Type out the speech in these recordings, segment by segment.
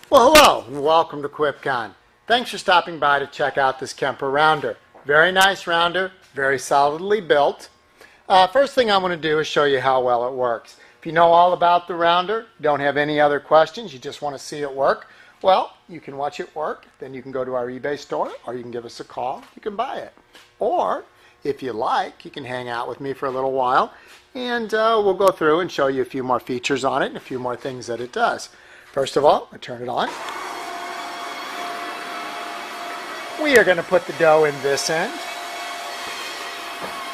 Well, hello and welcome to QuipCon. Thanks for stopping by to check out this Kemper rounder. Very nice rounder, very solidly built. First thing I want to do is show you how well it works. If you know all about the rounder, don't have any other questions, you just want to see it work, well, you can watch it work, then you can go to our eBay store, or you can give us a call, you can buy it. Or, if you like, you can hang out with me for a little while, and we'll go through and show you a few more features on it and a few more things that it does. First of all, I turn it on. We are going to put the dough in this end,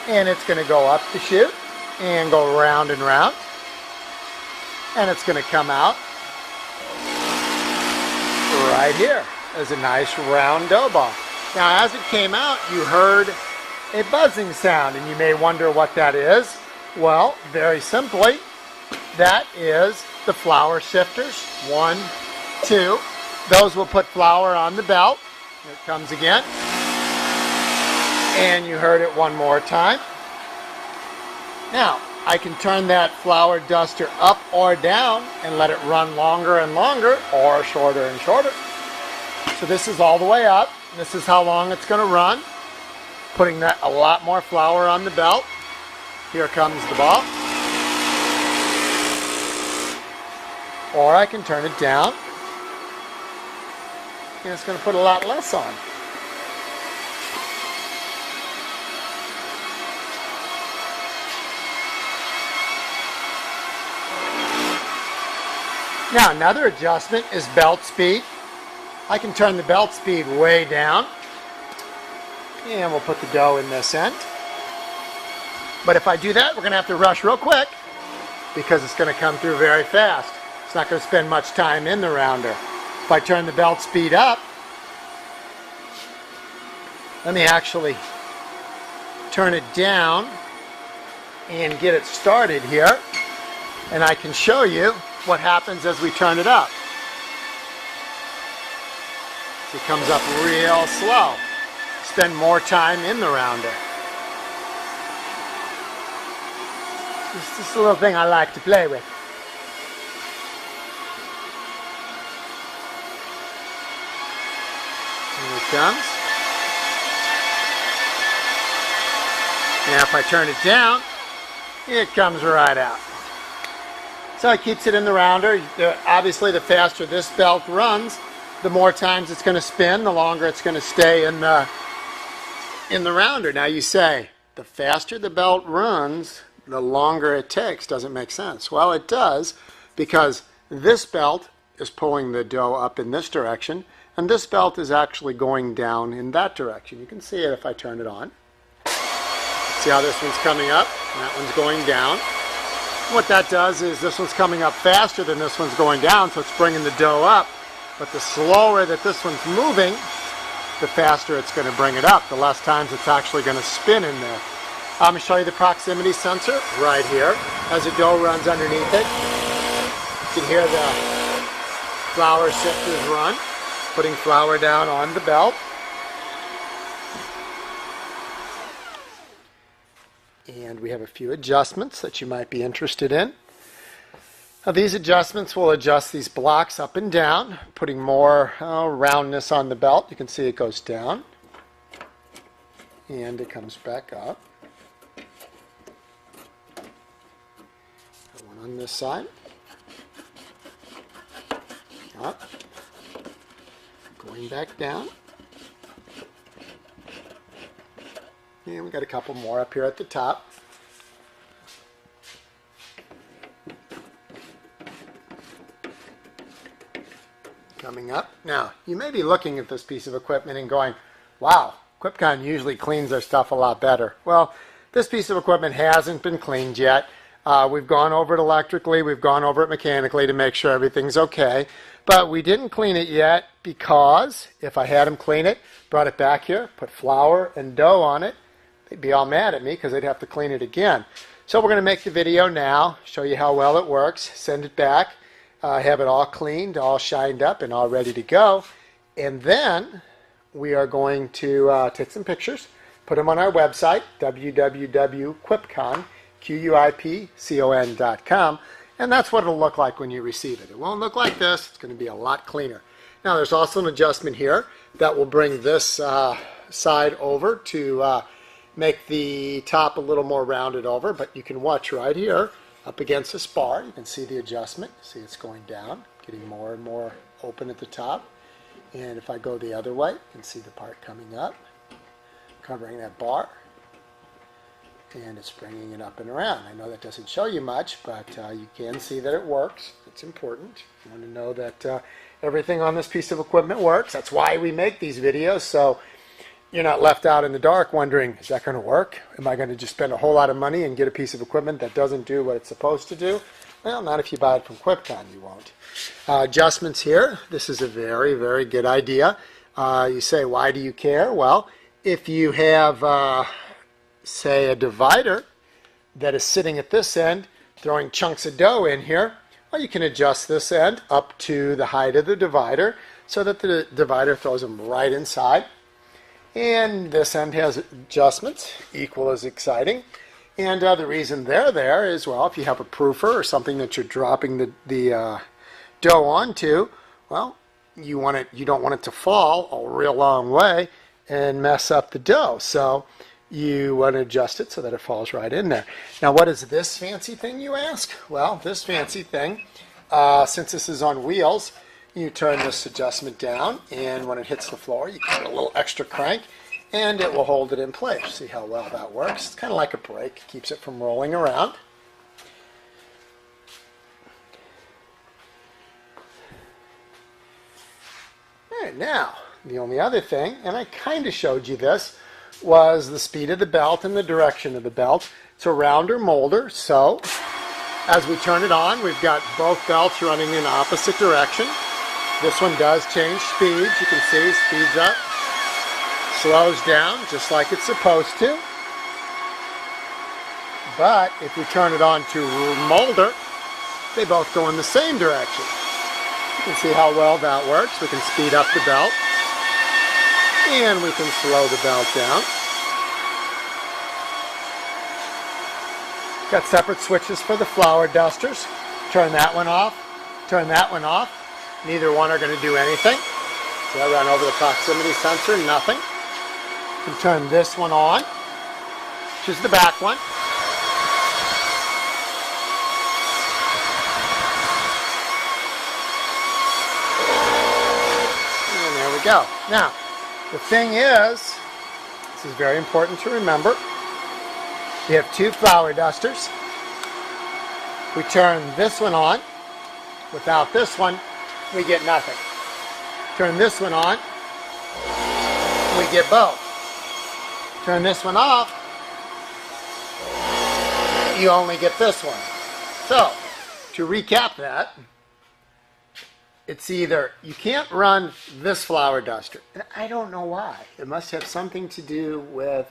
and it's going to go up the chute and go round and round, and it's going to come out right here as a nice round dough ball. Now, as it came out, you heard a buzzing sound, and you may wonder what that is. Well, very simply, that is the flour sifters. 1, 2. Those will put flour on the belt. Here it comes again. And you heard it one more time. Now, I can turn that flour duster up or down and let it run longer and longer or shorter and shorter. So this is all the way up. This is how long it's going to run. Putting that a lot more flour on the belt. Here comes the ball. Or I can turn it down. And it's going to put a lot less on. Now, another adjustment is belt speed. I can turn the belt speed way down. And we'll put the dough in this end. But if I do that, we're going to have to rush real quick because it's going to come through very fast. It's not going to spend much time in the rounder. If I turn the belt speed up, let me actually turn it down and get it started here. And I can show you what happens as we turn it up. So it comes up real slow. Spend more time in the rounder. It's just a little thing I like to play with. Here it comes. Now if I turn it down, it comes right out. So it keeps it in the rounder. Obviously, the faster this belt runs, the more times it's going to spin, the longer it's going to stay in the rounder. Now you say, the faster the belt runs, the longer it takes. Doesn't make sense. Well, it does, because this belt is pulling the dough up in this direction, and this belt is actually going down in that direction. You can see it if I turn it on. See how this one's coming up, and that one's going down. What that does is this one's coming up faster than this one's going down, so it's bringing the dough up. But the slower that this one's moving, the faster it's going to bring it up, the less times it's actually going to spin in there. I'm going to show you the proximity sensor right here. As the dough runs underneath it, you can hear the flour sifters run, putting flour down on the belt. And we have a few adjustments that you might be interested in. Now, these adjustments will adjust these blocks up and down, putting more roundness on the belt. You can see it goes down and it comes back up. Got one on this side. Up. Going back down. And we got a couple more up here at the top. Coming up. Now, you may be looking at this piece of equipment and going, wow, QuipCon usually cleans their stuff a lot better. Well, this piece of equipment hasn't been cleaned yet. We've gone over it electrically, we've gone over it mechanically to make sure everything's okay. But we didn't clean it yet because if I had them clean it, brought it back here, put flour and dough on it, they'd be all mad at me because they'd have to clean it again. So we're going to make the video now, show you how well it works, send it back, have it all cleaned, all shined up, and all ready to go. And then we are going to take some pictures, put them on our website, www.quipcon.com, QUIPCON.com, And that's what it'll look like when you receive it. It won't look like this. It's going to be a lot cleaner. Now there's also an adjustment here that will bring this side over to make the top a little more rounded over, but you can watch right here up against this bar. You can see the adjustment. See, it's going down, getting more and more open at the top. And if I go the other way, you can see the part coming up, covering that bar, and it's bringing it up and around. I know that doesn't show you much, but you can see that it works. It's important. You want to know that everything on this piece of equipment works. That's why we make these videos, so you're not left out in the dark wondering, is that going to work? Am I going to just spend a whole lot of money and get a piece of equipment that doesn't do what it's supposed to do? Well, not if you buy it from QuipCon, you won't. Adjustments here. This is a very, very good idea. You say, why do you care? Well, if you have, say, a divider that is sitting at this end, throwing chunks of dough in here, well, you can adjust this end up to the height of the divider so that the divider throws them right inside. And this end has adjustments, equal as exciting. And the reason they're there is, well, if you have a proofer or something that you're dropping the dough onto, well, you don't want it to fall a real long way and mess up the dough. So you want to adjust it so that it falls right in there. Now, what is this fancy thing, you ask? Well, this fancy thing, since this is on wheels, you turn this adjustment down, and when it hits the floor, you give it a little extra crank, and it will hold it in place. See how well that works? It's kind of like a brake. It keeps it from rolling around. All right, now, the only other thing, and I kind of showed you this, was the speed of the belt and the direction of the belt. It's a rounder molder, so as we turn it on, we've got both belts running in opposite direction. This one does change speeds. You can see speeds up, slows down, just like it's supposed to. But if we turn it on to molder, they both go in the same direction. You can see how well that works. We can speed up the belt, and we can slow the belt down. Got separate switches for the flour dusters. Turn that one off, turn that one off. Neither one are going to do anything. So I run over the proximity sensor, nothing. You can turn this one on, which is the back one. And there we go. Now, the thing is, this is very important to remember. We have two flour dusters. We turn this one on. Without this one, we get nothing. Turn this one on, we get both. Turn this one off, you only get this one. So, to recap that, it's either, you can't run this flour duster. And I don't know why. It must have something to do with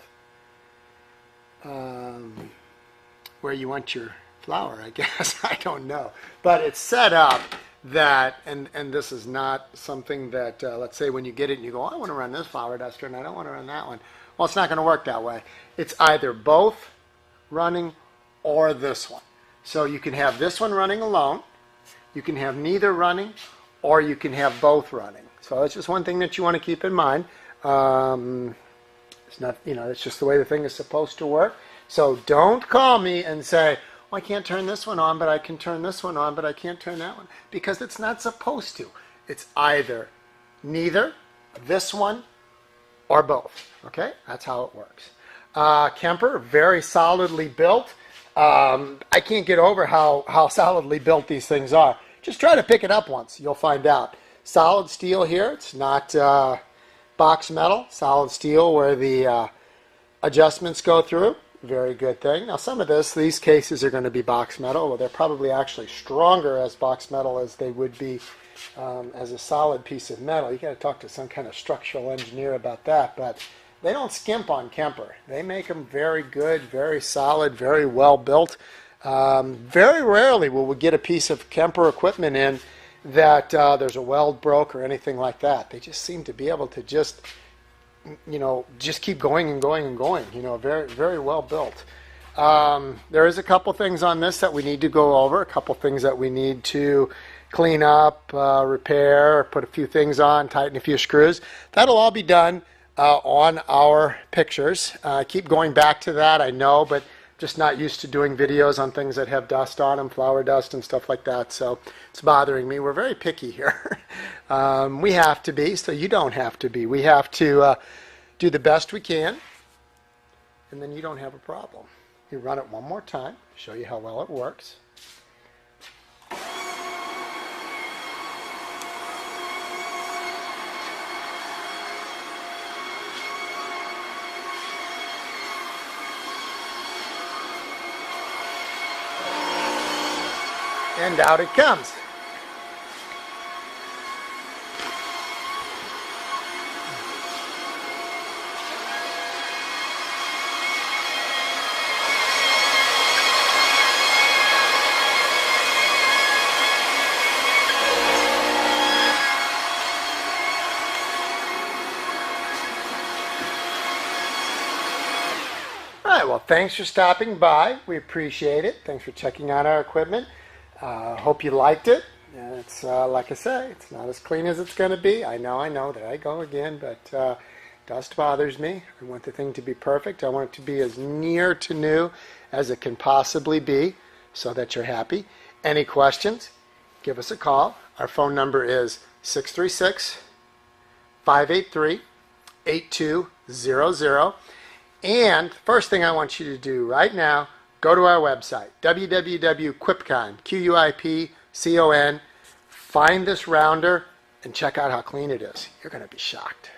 where you want your flour, I guess. I don't know. But it's set up that, and this is not something that, let's say when you get it and you go, I want to run this flour duster and I don't want to run that one. Well, it's not going to work that way. It's either both running or this one. So you can have this one running alone, you can have neither running, or you can have both running. So that's just one thing that you want to keep in mind. It's not, it's just the way the thing is supposed to work. So don't call me and say, well, I can't turn this one on, but I can turn this one on, but I can't turn that one. Because it's not supposed to. It's either neither, this one, or both. Okay? That's how it works. Kemper, very solidly built. I can't get over how solidly built these things are. Just try to pick it up once. You'll find out. Solid steel here. It's not box metal. Solid steel where the adjustments go through. Very good thing. Now some of these cases are going to be box metal. Well, they're probably actually stronger as box metal as they would be as a solid piece of metal. You got to talk to some kind of structural engineer about that, but they don't skimp on Kemper. They make them very good, very solid, very well built. Very rarely will we get a piece of Kemper equipment in that there's a weld broke or anything like that. They just seem to be able to just keep going and going and going. Very, very well built. There is a couple things on this that we need to go over, a couple things that we need to clean up, repair, put a few things on, tighten a few screws. That'll all be done on our pictures. I keep going back to that, I know, but just not used to doing videos on things that have dust on them, flour dust and stuff like that, so it's bothering me. We're very picky here. We have to be, so you don't have to be. We have to do the best we can, and then you don't have a problem. You run it one more time, show you how well it works. And out it comes. All right, well, thanks for stopping by. We appreciate it. Thanks for checking out our equipment. Hope you liked it. It's like I say, it's not as clean as it's going to be. I know, there I go again, but dust bothers me. I want the thing to be perfect. I want it to be as near to new as it can possibly be so that you're happy. Any questions? Give us a call. Our phone number is 636-583-8200. And first thing I want you to do right now, go to our website, www.quipcon, Quipcon, find this rounder, and check out how clean it is. You're going to be shocked.